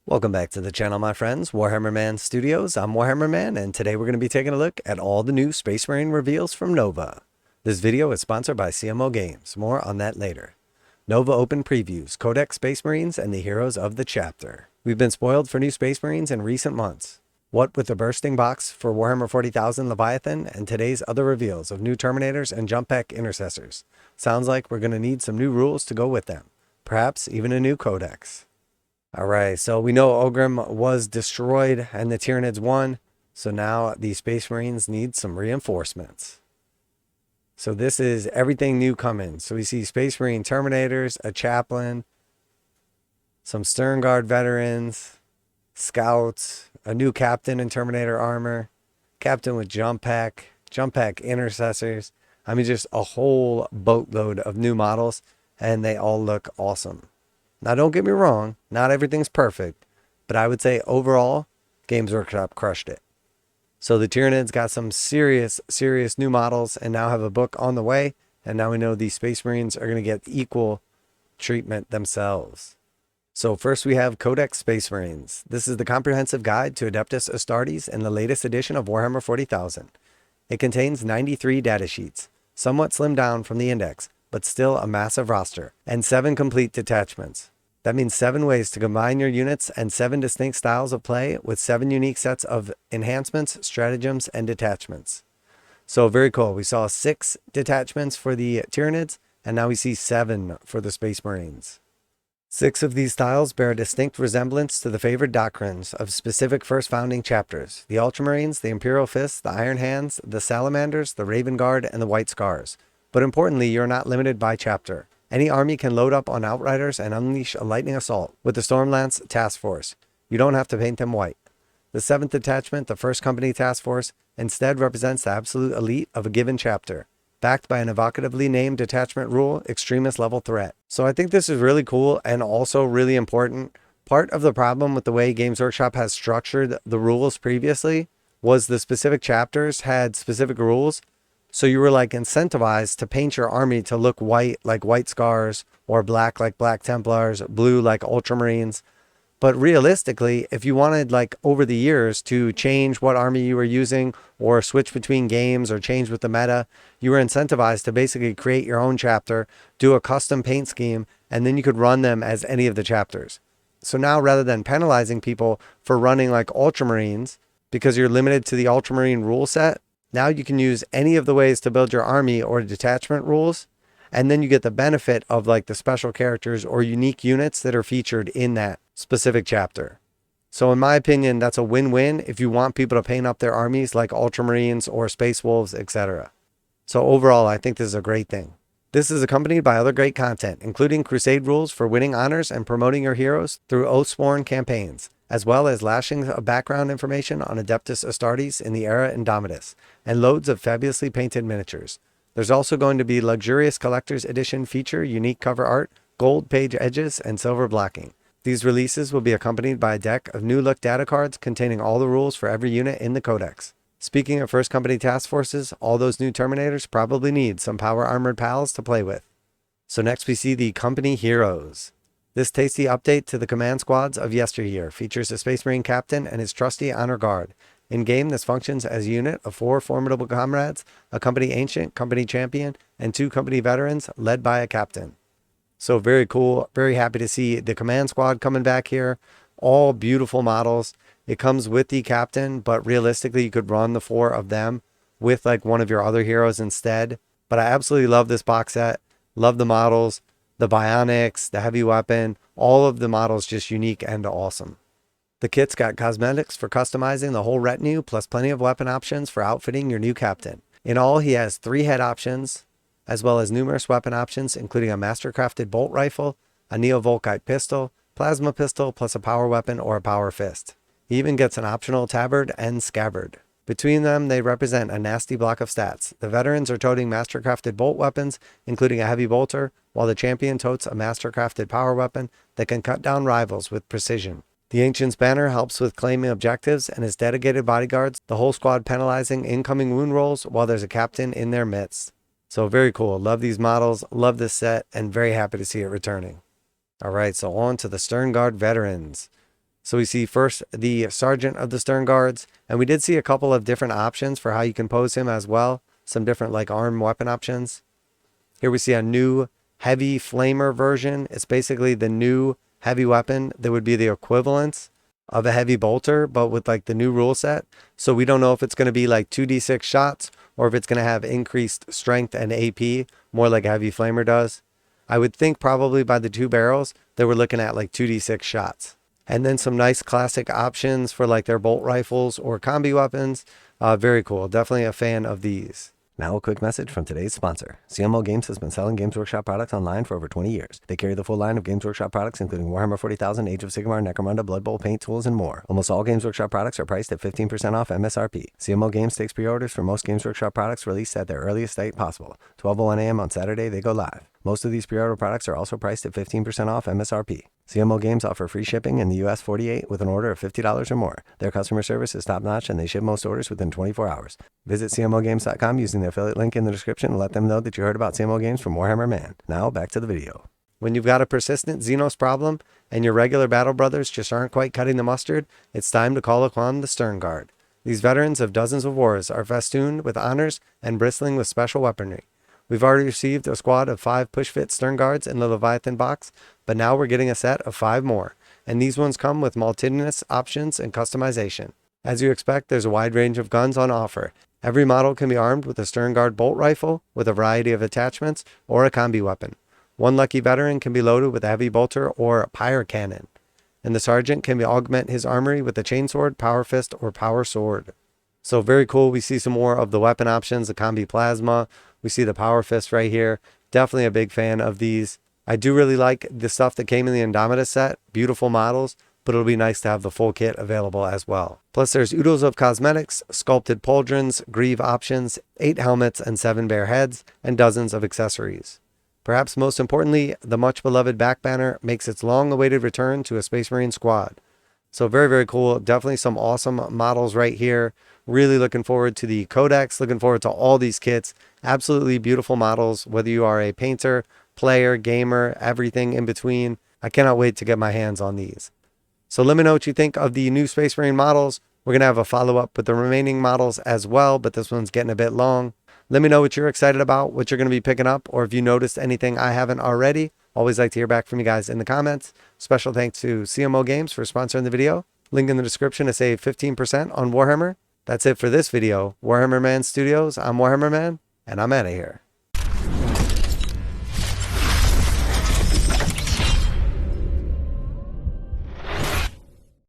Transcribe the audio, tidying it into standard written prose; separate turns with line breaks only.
Welcome back to the channel, my friends. Warhammer Man Studios. I'm Warhammer Man, and today we're going to be taking a look at all the new Space Marine reveals from Nova. This video is sponsored by CMO Games. More on that later. Nova Open previews Codex Space Marines and the heroes of the chapter. We've been spoiled for new Space Marines in recent months. What with the bursting box for Warhammer 40,000 Leviathan and today's other reveals of new Terminators and jump pack Intercessors. Sounds like we're going to need some new rules to go with them. Perhaps even a new Codex. Alright, so we know Ogrim was destroyed and the Tyranids won, so now the Space Marines need some reinforcements. So this is everything new coming. So we see Space Marine Terminators, a Chaplain, some Sternguard Veterans, Scouts, a new Captain in Terminator armor, Captain with jump pack Intercessors. I mean, just a whole boatload of new models, and they all look awesome. Now, don't get me wrong, not everything's perfect, but I would say overall, Games Workshop crushed it. So the Tyranids got some serious new models and now have a book on the way, and now we know the Space Marines are going to get equal treatment themselves. So first we have Codex Space Marines. This is the comprehensive guide to Adeptus Astartes and the latest edition of Warhammer 40,000. It contains 93 datasheets, somewhat slimmed down from the index, but still a massive roster, and 7 complete detachments. That means 7 ways to combine your units and 7 distinct styles of play with 7 unique sets of enhancements, stratagems, and detachments. So very cool. We saw 6 detachments for the Tyranids, and now we see 7 for the Space Marines. 6 of these styles bear a distinct resemblance to the favored doctrines of specific first founding chapters: the Ultramarines, the Imperial Fists, the Iron Hands, the Salamanders, the Raven Guard, and the White Scars. But importantly, you're not limited by chapter. Any army can load up on Outriders and unleash a lightning assault with the Stormlance Task Force. You don't have to paint them white. The 7th detachment, the 1st Company Task Force, instead represents the absolute elite of a given chapter, backed by an evocatively named detachment rule, extremist level threat. So I think this is really cool and also really important. Part of the problem with the way Games Workshop has structured the rules previously was the specific chapters had specific rules. So you were like incentivized to paint your army to look white like White Scars, or black like Black Templars, blue like Ultramarines. But realistically, if you wanted like over the years to change what army you were using or switch between games or change with the meta, you were incentivized to basically create your own chapter, do a custom paint scheme, and then you could run them as any of the chapters. So now rather than penalizing people for running like Ultramarines because you're limited to the Ultramarine rule set, now you can use any of the ways to build your army or detachment rules, and then you get the benefit of like the special characters or unique units that are featured in that specific chapter. So in my opinion, that's a win-win if you want people to paint up their armies like Ultramarines or Space Wolves, etc. So overall, I think this is a great thing. This is accompanied by other great content, including crusade rules for winning honors and promoting your heroes through Oathsworn campaigns, as well as lashings of background information on Adeptus Astartes in the Era Indomitus, and loads of fabulously painted miniatures. There's also going to be luxurious collector's edition feature, unique cover art, gold page edges, and silver blocking. These releases will be accompanied by a deck of new look data cards containing all the rules for every unit in the Codex. Speaking of First Company Task Forces, all those new Terminators probably need some power armored pals to play with. So next we see the Company Heroes. This tasty update to the command squads of yesteryear features a Space Marine Captain and his trusty Honor Guard. In-game, this functions as a unit of 4 formidable comrades, a Company Ancient, Company Champion, and 2 Company Veterans led by a Captain. So very cool. Very happy to see the command squad coming back here. All beautiful models. It comes with the Captain, but realistically you could run the 4 of them with like one of your other heroes instead. But I absolutely love this box set. Love the models, the bionics, the heavy weapon, all of the models just unique and awesome. The kit's got cosmetics for customizing the whole retinue, plus plenty of weapon options for outfitting your new Captain. In all, he has 3 head options, as well as numerous weapon options, including a mastercrafted bolt rifle, a Neo-Volkite pistol, plasma pistol, plus a power weapon or a power fist. He even gets an optional tabard and scabbard. Between them, they represent a nasty block of stats. The veterans are toting mastercrafted bolt weapons, including a heavy bolter, while the champion totes a mastercrafted power weapon that can cut down rivals with precision. The Ancient's banner helps with claiming objectives and his dedicated bodyguards, the whole squad penalizing incoming wound rolls while there's a captain in their midst. So very cool. Love these models, love this set, and very happy to see it returning. Alright, so on to the Sternguard Veterans. So we see first the Sergeant of the Sternguards, and we did see a couple of different options for how you can pose him as well. Some different like arm weapon options. Here we see a new heavy flamer version. It's basically the new heavy weapon that would be the equivalent of a heavy bolter, but with like the new rule set. So we don't know if it's going to be like 2d6 shots or if it's going to have increased strength and AP, more like a heavy flamer does. I would think probably by the 2 barrels that we're looking at like 2d6 shots. And then some nice classic options for like their bolt rifles or combi weapons. Very cool. Definitely a fan of these. Now a quick message from today's sponsor. CMO Games has been selling Games Workshop products online for over 20 years. They carry the full line of Games Workshop products, including Warhammer 40,000, Age of Sigmar, Necromunda, Blood Bowl, paint tools, and more. Almost all Games Workshop products are priced at 15% off MSRP. CMO Games takes pre-orders for most Games Workshop products released at their earliest date possible. 12:01 a.m. on Saturday, they go live. Most of these pre-order products are also priced at 15% off MSRP. CMO Games offer free shipping in the US 48 with an order of $50 or more. Their customer service is top-notch and they ship most orders within 24 hours. Visit CMOGames.com using the affiliate link in the description and let them know that you heard about CMO Games from Warhammer Man. Now, back to the video. When you've got a persistent Xenos problem and your regular battle brothers just aren't quite cutting the mustard, it's time to call upon the Sternguard. These veterans of dozens of wars are festooned with honors and bristling with special weaponry. We've already received a squad of 5 push-fit Sternguards in the Leviathan box, but now we're getting a set of 5 more, and these ones come with multitudinous options and customization. As you expect, there's a wide range of guns on offer. Every model can be armed with a Sternguard bolt rifle with a variety of attachments or a combi weapon. One lucky veteran can be loaded with a heavy bolter or a pyre cannon, and the sergeant can augment his armory with a chainsword, power fist, or power sword. So very cool. We see some more of the weapon options, the combi plasma. We see the power fist right here. Definitely a big fan of these. I do really like the stuff that came in the Indomitus set. Beautiful models, but it'll be nice to have the full kit available as well. Plus there's oodles of cosmetics, sculpted pauldrons, greave options, 8 helmets and 7 bare heads, and dozens of accessories. Perhaps most importantly, the much beloved back banner makes its long-awaited return to a Space Marine squad. So very, very cool. Definitely some awesome models right here. Really looking forward to the Codex. Looking forward to all these kits. Absolutely beautiful models, whether you are a painter, player, gamer, everything in between. I cannot wait to get my hands on these. So let me know what you think of the new Space Marine models. We're going to have a follow-up with the remaining models as well, but this one's getting a bit long. Let me know what you're excited about, what you're going to be picking up, or if you noticed anything I haven't already. Always like to hear back from you guys in the comments. Special thanks to CMO Games for sponsoring the video. Link in the description to save 15% on Warhammer. That's it for this video. Warhammer Man Studios, I'm Warhammer Man, and I'm out of here.